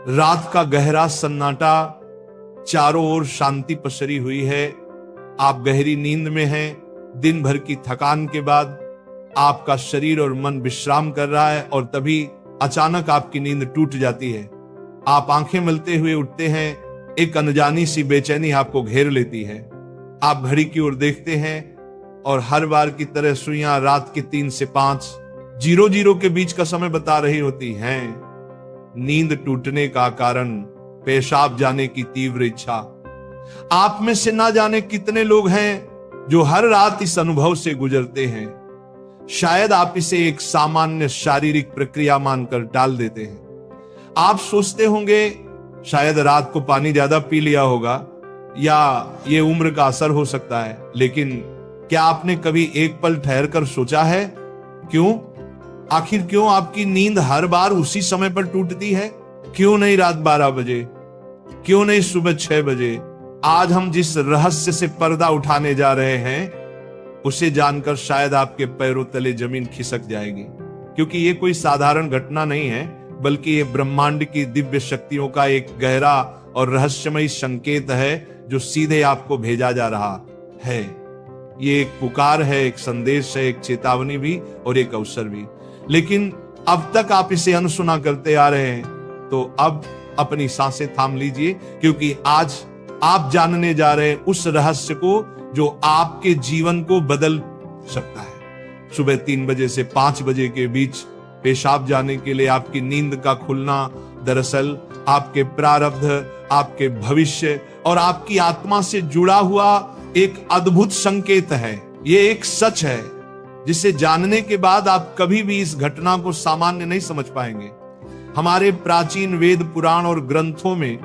रात का गहरा सन्नाटा, चारों ओर शांति पसरी हुई है। आप गहरी नींद में हैं। दिन भर की थकान के बाद आपका शरीर और मन विश्राम कर रहा है और तभी अचानक आपकी नींद टूट जाती है। आप आंखें मलते हुए उठते हैं। एक अनजानी सी बेचैनी आपको घेर लेती है। आप घड़ी की ओर देखते हैं और हर बार की तरह सुइयां रात के 3 से 5 00 के बीच का समय बता रही होती हैं। नींद टूटने का कारण पेशाब जाने की तीव्र इच्छा। आप में से ना जाने कितने लोग हैं जो हर रात इस अनुभव से गुजरते हैं। शायद आप इसे एक सामान्य शारीरिक प्रक्रिया मानकर टाल देते हैं। आप सोचते होंगे शायद रात को पानी ज्यादा पी लिया होगा या ये उम्र का असर हो सकता है, लेकिन क्या आपने कभी एक पल ठहर कर सोचा है क्यों? आखिर क्यों आपकी नींद हर बार उसी समय पर टूटती है? क्यों नहीं रात 12 बजे? क्यों नहीं सुबह 6 बजे? आज हम जिस रहस्य से पर्दा उठाने जा रहे हैं उसे जानकर शायद आपके पैरों तले जमीन खिसक जाएगी, क्योंकि ये कोई साधारण घटना नहीं है, बल्कि ये ब्रह्मांड की दिव्य शक्तियों का एक गहरा और रहस्यमय संकेत है जो सीधे आपको भेजा जा रहा है। ये एक पुकार है, एक संदेश है, एक चेतावनी भी और एक अवसर भी। लेकिन अब तक आप इसे अनसुना करते आ रहे हैं, तो अब अपनी सांसें थाम लीजिए, क्योंकि आज आप जानने जा रहे हैं उस रहस्य को जो आपके जीवन को बदल सकता है। सुबह 3 बजे से 5 बजे के बीच पेशाब जाने के लिए आपकी नींद का खुलना दरअसल आपके प्रारब्ध, आपके भविष्य और आपकी आत्मा से जुड़ा हुआ एक अद्भुत संकेत है। ये एक सच है जिसे जानने के बाद आप कभी भी इस घटना को सामान्य नहीं समझ पाएंगे। हमारे प्राचीन वेद, पुराण और ग्रंथों में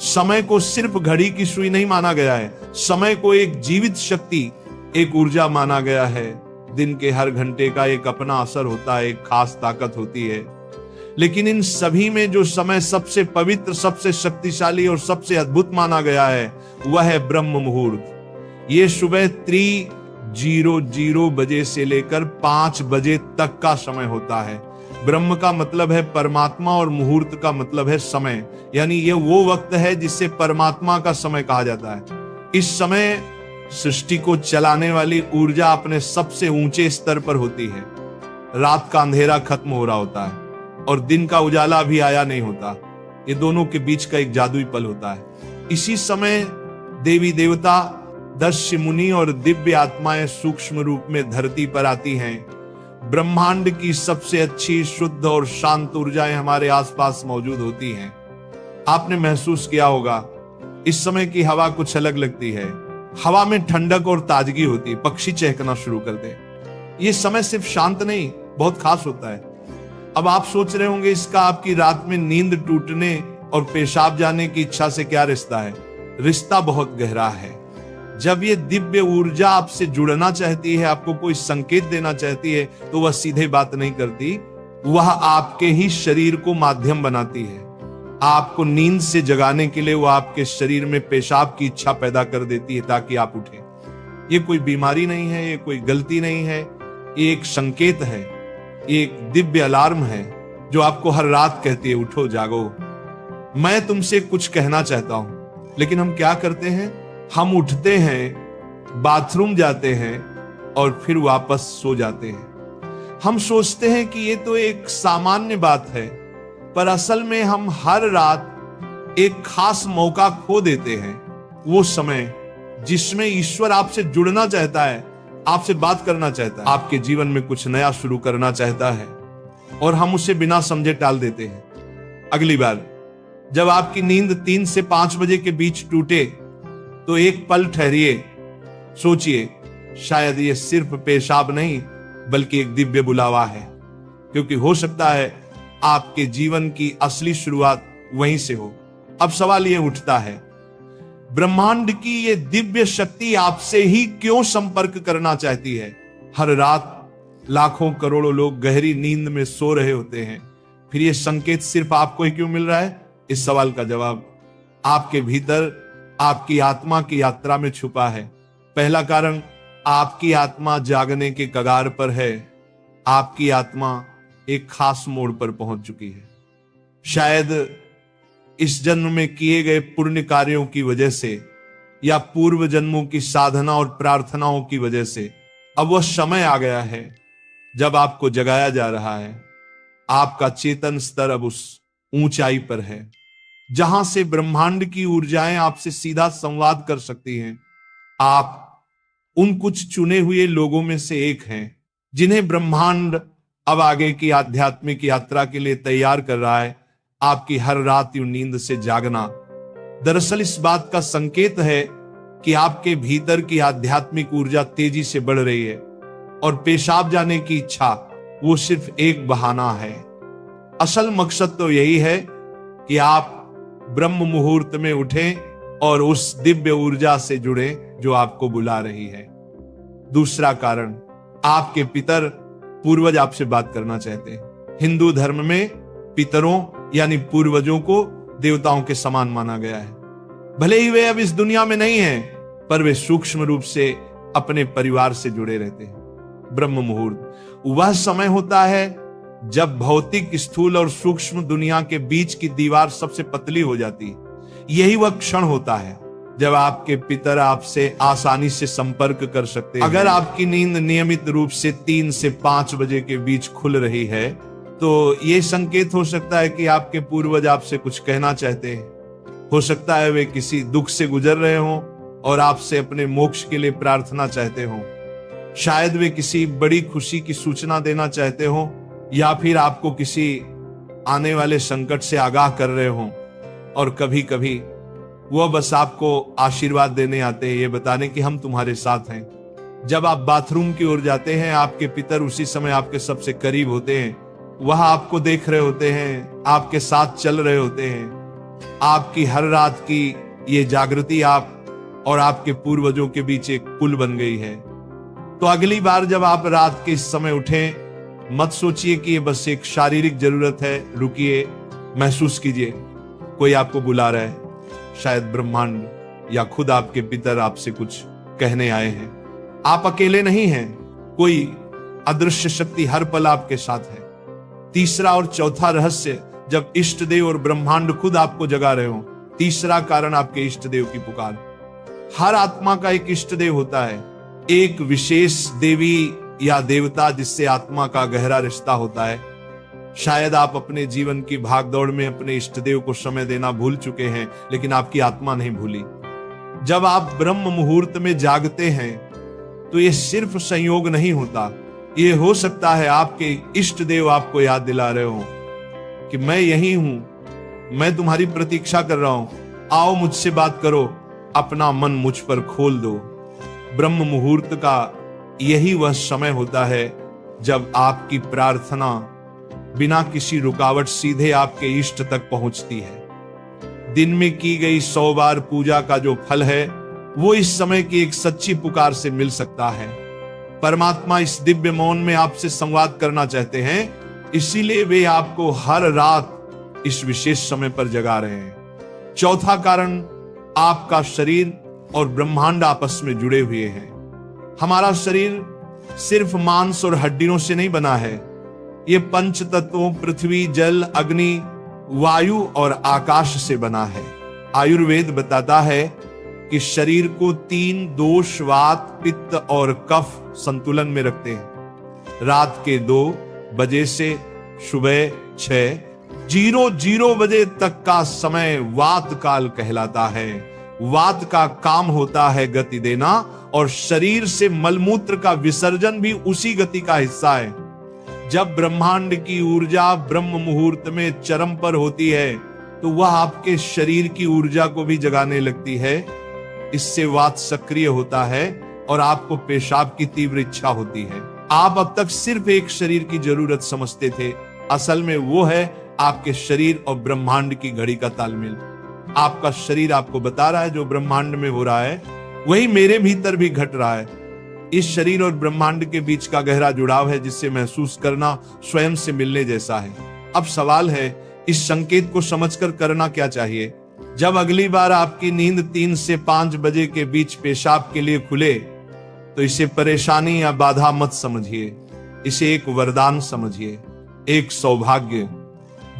समय को सिर्फ घड़ी की सुई नहीं माना गया है। समय को एक जीवित शक्ति, एक ऊर्जा माना गया है। दिन के हर घंटे का एक अपना असर होता है, एक खास ताकत होती है। लेकिन इन सभी में जो समय सबसे पवित्र, सबसे शक्तिशाली और सबसे अद्भुत माना गया है वह है ब्रह्म मुहूर्त। ये सुबह 3:00 बजे से लेकर 5 बजे तक का समय होता है। ब्रह्म का मतलब है परमात्मा और मुहूर्त का मतलब है समय, यानी ये वो वक्त है जिसे परमात्मा का समय कहा जाता है। इस समय सृष्टि को चलाने वाली ऊर्जा अपने सबसे ऊंचे स्तर पर होती है। रात का अंधेरा खत्म हो रहा होता है और दिन का उजाला अभी आया नहीं होता। ये दोनों के बीच का एक जादुई पल होता है। इसी समय देवी देवता, दस्यु मुनि और दिव्य आत्माएं सूक्ष्म रूप में धरती पर आती हैं। ब्रह्मांड की सबसे अच्छी, शुद्ध और शांत ऊर्जाएं हमारे आसपास मौजूद होती हैं। आपने महसूस किया होगा इस समय की हवा कुछ अलग लगती है। हवा में ठंडक और ताजगी होती है, पक्षी चहकना शुरू करते हैं। ये समय सिर्फ शांत नहीं, बहुत खास होता है। अब आप सोच रहे होंगे इसका आपकी रात में नींद टूटने और पेशाब जाने की इच्छा से क्या रिश्ता है? रिश्ता बहुत गहरा है। जब ये दिव्य ऊर्जा आपसे जुड़ना चाहती है, आपको कोई संकेत देना चाहती है, तो वह सीधे बात नहीं करती, वह आपके ही शरीर को माध्यम बनाती है। आपको नींद से जगाने के लिए वह आपके शरीर में पेशाब की इच्छा पैदा कर देती है ताकि आप उठें। ये कोई बीमारी नहीं है, ये कोई गलती नहीं है, ये एक संकेत है, ये एक दिव्य अलार्म है जो आपको हर रात कहती है, उठो, जागो, मैं तुमसे कुछ कहना चाहता हूं। लेकिन हम क्या करते हैं? हम उठते हैं, बाथरूम जाते हैं और फिर वापस सो जाते हैं। हम सोचते हैं कि ये तो एक सामान्य बात है, पर असल में हम हर रात एक खास मौका खो देते हैं। वो समय जिसमें ईश्वर आपसे जुड़ना चाहता है, आपसे बात करना चाहता है, आपके जीवन में कुछ नया शुरू करना चाहता है, और हम उसे बिना समझे टाल देते हैं। अगली बार जब आपकी नींद 3 से 5 बजे के बीच टूटे तो एक पल ठहरिए, सोचिए, शायद ये सिर्फ पेशाब नहीं बल्कि एक दिव्य बुलावा है, क्योंकि हो सकता है आपके जीवन की असली शुरुआत वहीं से हो। अब सवाल ये उठता है, ब्रह्मांड की ये दिव्य शक्ति आपसे ही क्यों संपर्क करना चाहती है? हर रात लाखों करोड़ों लोग गहरी नींद में सो रहे होते हैं, फिर ये संकेत सिर्फ आपको ही क्यों मिल रहा है? इस सवाल का जवाब आपके भीतर, आपकी आत्मा की यात्रा में छुपा है। पहला कारण, आपकी आत्मा जागने के कगार पर है। आपकी आत्मा एक खास मोड़ पर पहुंच चुकी है। शायद इस जन्म में किए गए पुण्य कार्यों की वजह से या पूर्व जन्मों की साधना और प्रार्थनाओं की वजह से अब वह समय आ गया है जब आपको जगाया जा रहा है। आपका चेतन स्तर अब उस ऊंचाई पर है जहां से ब्रह्मांड की ऊर्जाएं आपसे सीधा संवाद कर सकती हैं। आप उन कुछ चुने हुए लोगों में से एक हैं जिन्हें ब्रह्मांड अब आगे की आध्यात्मिक यात्रा के लिए तैयार कर रहा है। आपकी हर रात यूं नींद से जागना दरअसल इस बात का संकेत है कि आपके भीतर की आध्यात्मिक ऊर्जा तेजी से बढ़ रही है और पेशाब जाने की इच्छा वो सिर्फ एक बहाना है। असल मकसद तो यही है कि आप ब्रह्म मुहूर्त में उठें और उस दिव्य ऊर्जा से जुड़ें जो आपको बुला रही है। दूसरा कारण, आपके पितर पूर्वज आपसे बात करना चाहते हैं। हिंदू धर्म में पितरों यानी पूर्वजों को देवताओं के समान माना गया है। भले ही वे अब इस दुनिया में नहीं हैं, पर वे सूक्ष्म रूप से अपने परिवार से जुड़े रहते हैं। ब्रह्म मुहूर्त वह समय होता है जब भौतिक, स्थूल और सूक्ष्म दुनिया के बीच की दीवार सबसे पतली हो जाती है। यही वह क्षण होता है जब आपके पितर आपसे आसानी से संपर्क कर सकते हैं। अगर आपकी नींद नियमित रूप से 3 से 5 बजे के बीच खुल रही है तो यह संकेत हो सकता है कि आपके पूर्वज आपसे कुछ कहना चाहते हैं। हो सकता है वे किसी दुख से गुजर रहे हों और आपसे अपने मोक्ष के लिए प्रार्थना चाहते हों। शायद वे किसी बड़ी खुशी की सूचना देना चाहते हों या फिर आपको किसी आने वाले संकट से आगाह कर रहे हों। और कभी कभी वह बस आपको आशीर्वाद देने आते हैं, ये बताने कि हम तुम्हारे साथ हैं। जब आप बाथरूम की ओर जाते हैं, आपके पितर उसी समय आपके सबसे करीब होते हैं। वह आपको देख रहे होते हैं, आपके साथ चल रहे होते हैं। आपकी हर रात की ये जागृति आप और आपके पूर्वजों के बीच एक पुल बन गई है। तो अगली बार जब आप रात के इस समय उठें, मत सोचिए कि ये बस एक शारीरिक जरूरत है। रुकिए, महसूस कीजिए कोई आपको बुला रहा है। शायद ब्रह्मांड या खुद आपके पितर आपसे कुछ कहने आए हैं। आप अकेले नहीं हैं, कोई अदृश्य शक्ति हर पल आपके साथ है। तीसरा और चौथा रहस्य, जब इष्ट देव और ब्रह्मांड खुद आपको जगा रहे हो। तीसरा कारण, आपके इष्ट देव की पुकार। हर आत्मा का एक इष्ट देव होता है, एक विशेष देवी या देवता जिससे आत्मा का गहरा रिश्ता होता है। शायद आप अपने जीवन की भागदौड़ में अपने इष्ट देव को समय देना भूल चुके हैं, लेकिन आपकी आत्मा नहीं भूली। जब आप ब्रह्म मुहूर्त में जागते हैं तो यह सिर्फ संयोग नहीं होता, यह हो सकता है आपके इष्ट देव आपको याद दिला रहे हो कि मैं यही हूं, मैं तुम्हारी प्रतीक्षा कर रहा हूं, आओ मुझसे बात करो, अपना मन मुझ पर खोल दो। ब्रह्म मुहूर्त का यही वह समय होता है जब आपकी प्रार्थना बिना किसी रुकावट सीधे आपके इष्ट तक पहुंचती है। दिन में की गई 100 बार पूजा का जो फल है वो इस समय की एक सच्ची पुकार से मिल सकता है। परमात्मा इस दिव्य मौन में आपसे संवाद करना चाहते हैं, इसीलिए वे आपको हर रात इस विशेष समय पर जगा रहे हैं। चौथा कारण, आपका शरीर और ब्रह्मांड आपस में जुड़े हुए हैं। हमारा शरीर सिर्फ मांस और हड्डियों से नहीं बना है, ये पंच तत्वों पृथ्वी, जल, अग्नि, वायु और आकाश से बना है। आयुर्वेद बताता है कि शरीर को 3 दोष, वात, पित्त और कफ संतुलन में रखते हैं। रात के 2 बजे से सुबह 6:00 बजे तक का समय वात काल कहलाता है। वात का काम होता है गति देना और शरीर से मलमूत्र का विसर्जन भी उसी गति का हिस्सा है। जब ब्रह्मांड की ऊर्जा ब्रह्म मुहूर्त में चरम पर होती है तो वह आपके शरीर की ऊर्जा को भी जगाने लगती है। इससे वात सक्रिय होता है और आपको पेशाब की तीव्र इच्छा होती है। आप अब तक सिर्फ एक शरीर की जरूरत समझते थे, असल में वो है आपके शरीर और ब्रह्मांड की घड़ी का तालमेल। आपका शरीर आपको बता रहा है जो ब्रह्मांड में हो रहा है वही मेरे भीतर भी घट रहा है। इस शरीर और ब्रह्मांड के बीच का गहरा जुड़ाव है जिससे महसूस करना स्वयं से मिलने जैसा है। अब सवाल है, इस संकेत को समझकर करना क्या चाहिए? जब अगली बार आपकी नींद 3 से 5 बजे के बीच पेशाब के लिए खुले तो इसे परेशानी या बाधा मत समझिए, इसे एक वरदान समझिए, एक सौभाग्य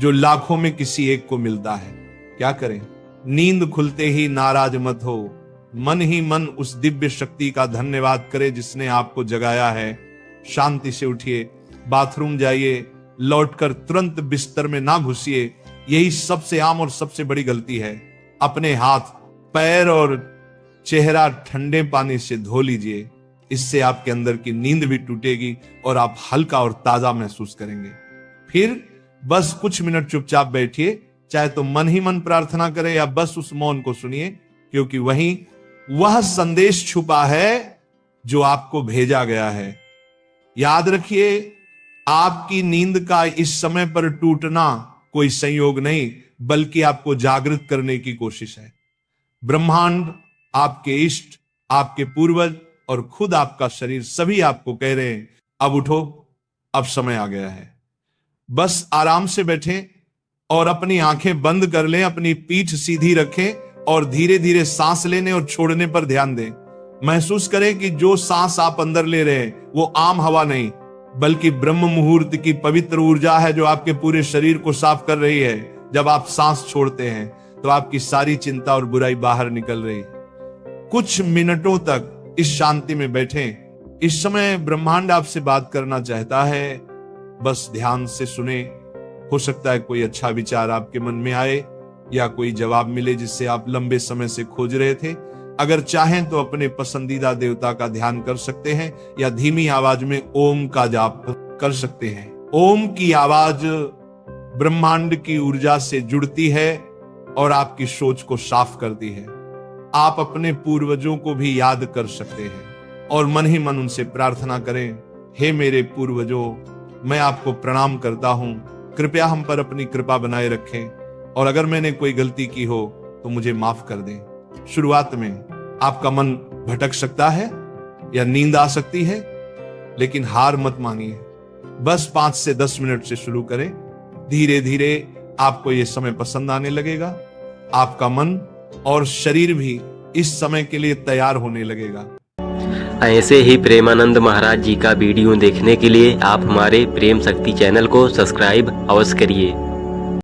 जो लाखों में किसी एक को मिलता है। क्या करें? नींद खुलते ही नाराज मत हो, मन ही मन उस दिव्य शक्ति का धन्यवाद करे जिसने आपको जगाया है। शांति से उठिए, बाथरूम जाइए, लौटकर तुरंत बिस्तर में ना घुसिए। यही सबसे आम और सबसे बड़ी गलती है। अपने हाथ, पैर और चेहरा ठंडे पानी से धो लीजिए। इससे आपके अंदर की नींद भी टूटेगी और आप हल्का और ताजा महसूस करेंगे। फिर बस कुछ मिनट चुपचाप बैठिए, चाहे तो मन ही मन प्रार्थना करें या बस उस मौन को सुनिए, क्योंकि वहीं वह संदेश छुपा है जो आपको भेजा गया है। याद रखिए, आपकी नींद का इस समय पर टूटना कोई संयोग नहीं, बल्कि आपको जागृत करने की कोशिश है। ब्रह्मांड, आपके इष्ट, आपके पूर्वज और खुद आपका शरीर सभी आपको कह रहे हैं, अब उठो, अब समय आ गया है। बस आराम से बैठें और अपनी आंखें बंद कर लें, अपनी पीठ सीधी रखें और धीरे धीरे सांस लेने और छोड़ने पर ध्यान दें। महसूस करें कि जो सांस आप अंदर ले रहे हैं वो आम हवा नहीं, बल्कि ब्रह्म मुहूर्त की पवित्र ऊर्जा है जो आपके पूरे शरीर को साफ कर रही है। जब आप सांस छोड़ते हैं तो आपकी सारी चिंता और बुराई बाहर निकल रही है। कुछ मिनटों तक इस शांति में बैठें। इस समय ब्रह्मांड आपसे बात करना चाहता है, बस ध्यान से सुने। हो सकता है कोई अच्छा विचार आपके मन में आए या कोई जवाब मिले जिससे आप लंबे समय से खोज रहे थे। अगर चाहें तो अपने पसंदीदा देवता का ध्यान कर सकते हैं या धीमी आवाज में ओम का जाप कर सकते हैं। ओम की आवाज ब्रह्मांड की ऊर्जा से जुड़ती है और आपकी सोच को साफ करती है। आप अपने पूर्वजों को भी याद कर सकते हैं और मन ही मन उनसे प्रार्थना करें, हे मेरे पूर्वजों, मैं आपको प्रणाम करता हूं, कृपया हम पर अपनी कृपा बनाए रखें और अगर मैंने कोई गलती की हो तो मुझे माफ कर दें। शुरुआत में आपका मन भटक सकता है या नींद आ सकती है, लेकिन हार मत मानिए। बस 5 से 10 मिनट से शुरू करें। धीरे धीरे आपको यह समय पसंद आने लगेगा। आपका मन और शरीर भी इस समय के लिए तैयार होने लगेगा। ऐसे ही प्रेमानंद महाराज जी का वीडियो देखने के लिए आप हमारे प्रेम शक्ति चैनल को सब्सक्राइब अवश्य करिए।